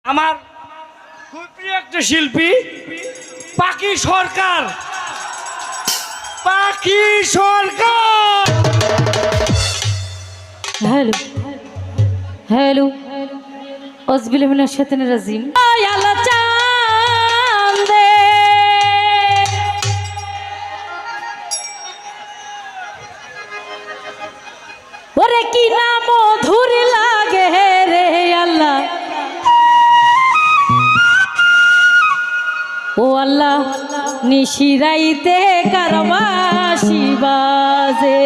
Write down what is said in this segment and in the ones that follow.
আমার খুব প্রিয় একটা শিল্পী পাখি সরকার। পাখি সরকার হ্যালো হ্যালো অজবিল মিনাশ শাইতানির রাজিম। আল্লাহ চাঁদে ওরে কি না মধুর লাগে রে আল্লাহ, ও আল্লাহ নিশিরাইতে কারবাসি বাজে।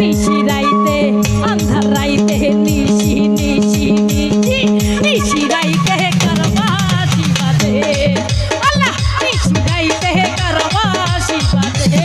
নিশি রাইতে আন্ধার রাইতে নিশি নিশি নিশি নিশি রাইতে কারবাসি বাজে আল্লাহ, নিশি রাইতে কারবাসি বাজে।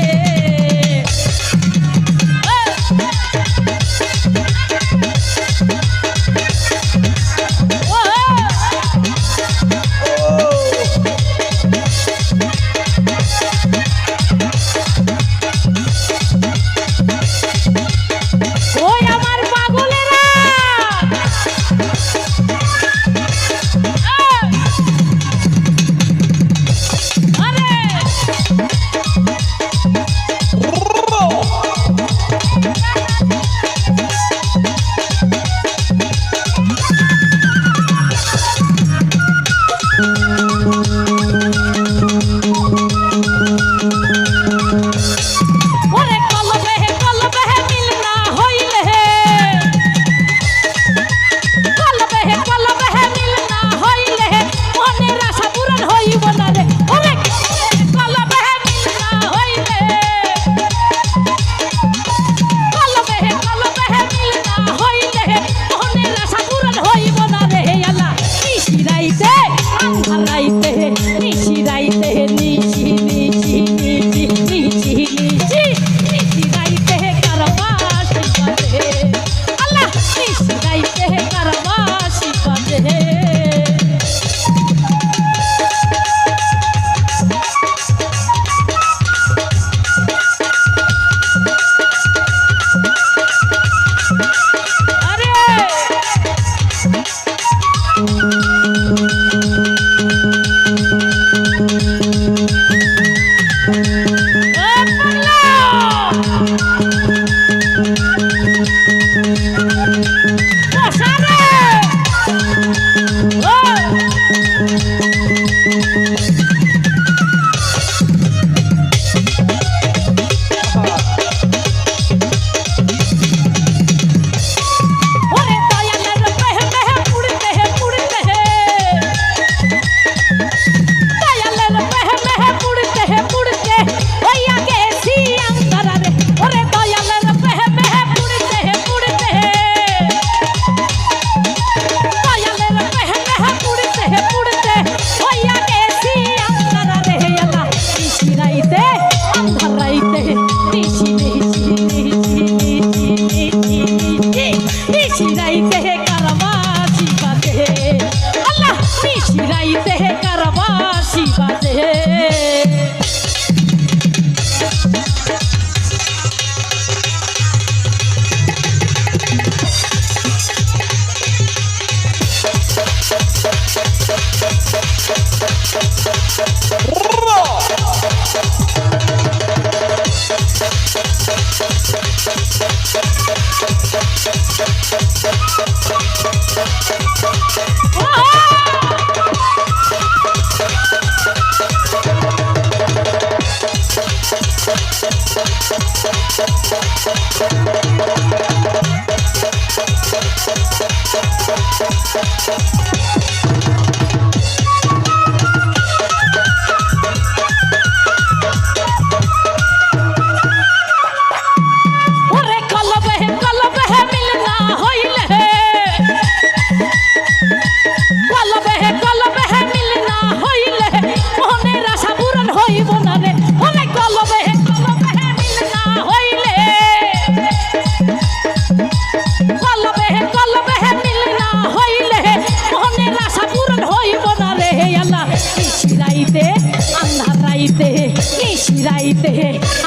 নিশি রাইতে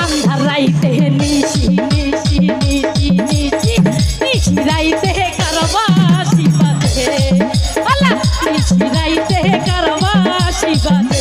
আন্ধার রাইতে নিশি নিশি নিশি নিশি নিশি রাইতে কারবাসি বাজে আল্লাহ নিশি রাইতে কারবাসি বাজে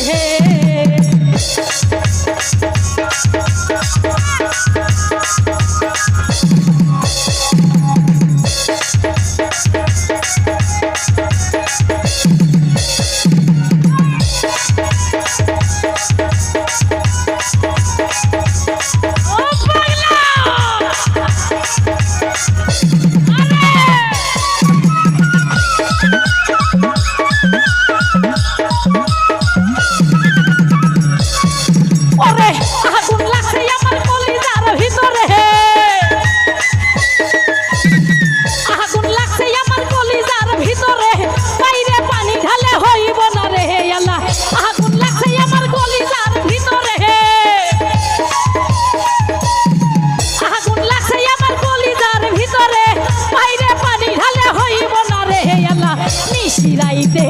নিশিরাইতে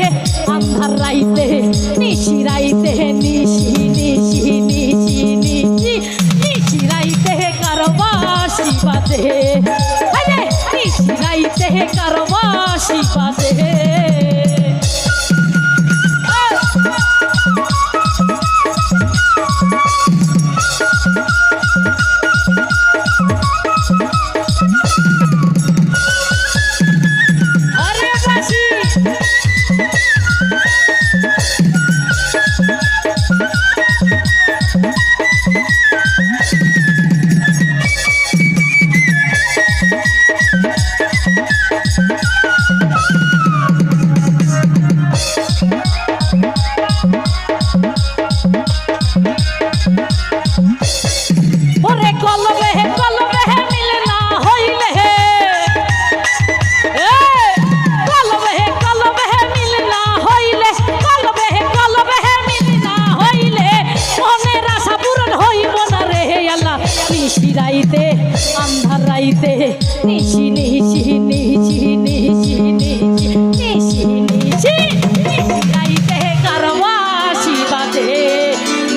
আন্ধার রাইতে নিশিরাইতে নিশি নিশি নিশি নিশি নিশিরাইতে কারবাসি বাজে আরে নিশিরাইতে কারবাসি বাজে নিশিরাইতে আন্ধার রাইতে নিশি নিশি নিশি নিশি নিশি নিশি নিশি নিশিরাইতে কারবাসি বাজে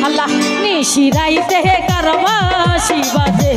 আল্লাহ নিশিরাইতে কারবাসি বাজে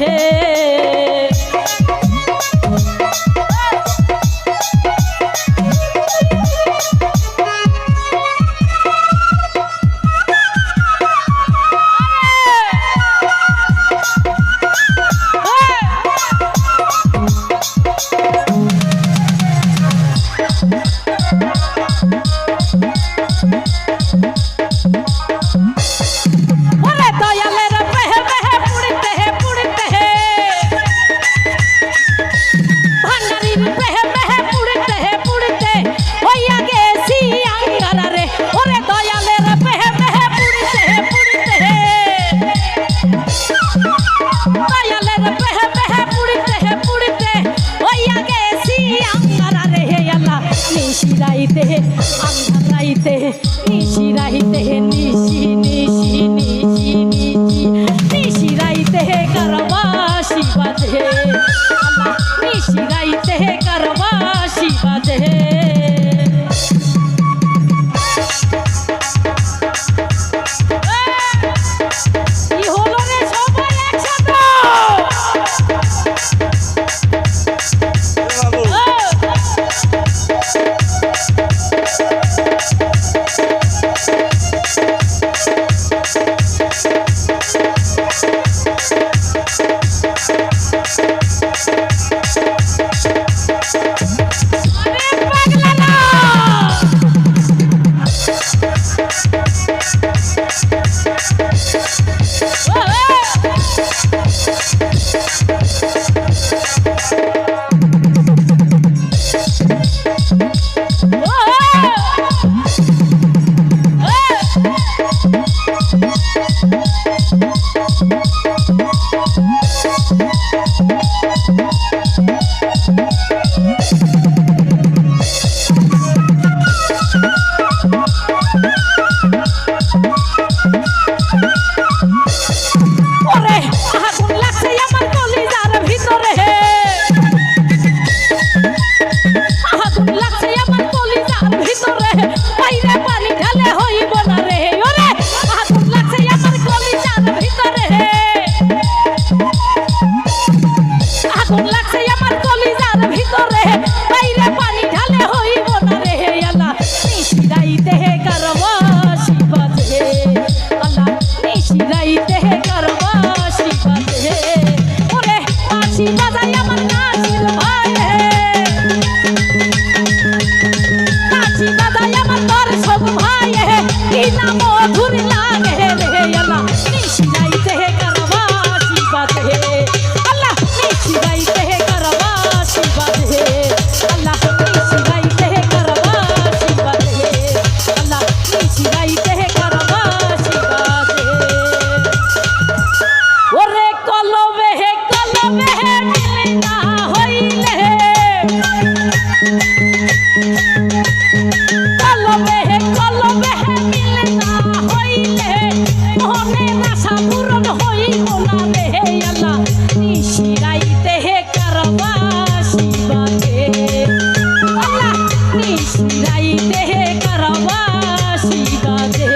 মধুর লাগে রে আল্লাহ নিশিরাইতে কারবাসি বাজে আল্লাহ নিশিরাইতে কারবাসি বাজে আল্লাহ নিশিরাইতে কারবাসি বাজে আল্লাহ নিশিরাইতে কারবাসি বাজে ওরে কলবে মিলে না হইলে কলবে মিলে না হইলে মনের আশা পূরণ হইব না রে আল্লাহ নিশিরাইতে কারবাসি বাজে আল্লাহ নিশিরাইতে কারবাসি বাজে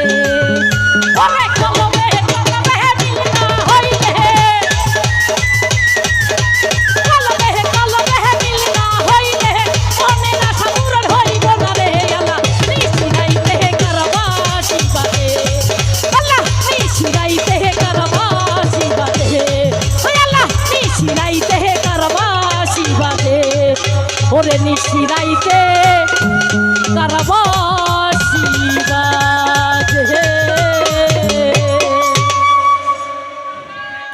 ওরে কলবে মিলে না হইলে কলবে মিলে না হইলে মনের আশা পূরণ হইব না রে আল্লাহ নিশিরাইতে কারবাসি বাজে আল্লাহ নিশিরাইতে কারবাসি বাজে ওই আল্লাহ নিশিরাইতে কারবাসি বাজে ওরে নিশিরাইতে কারবাসি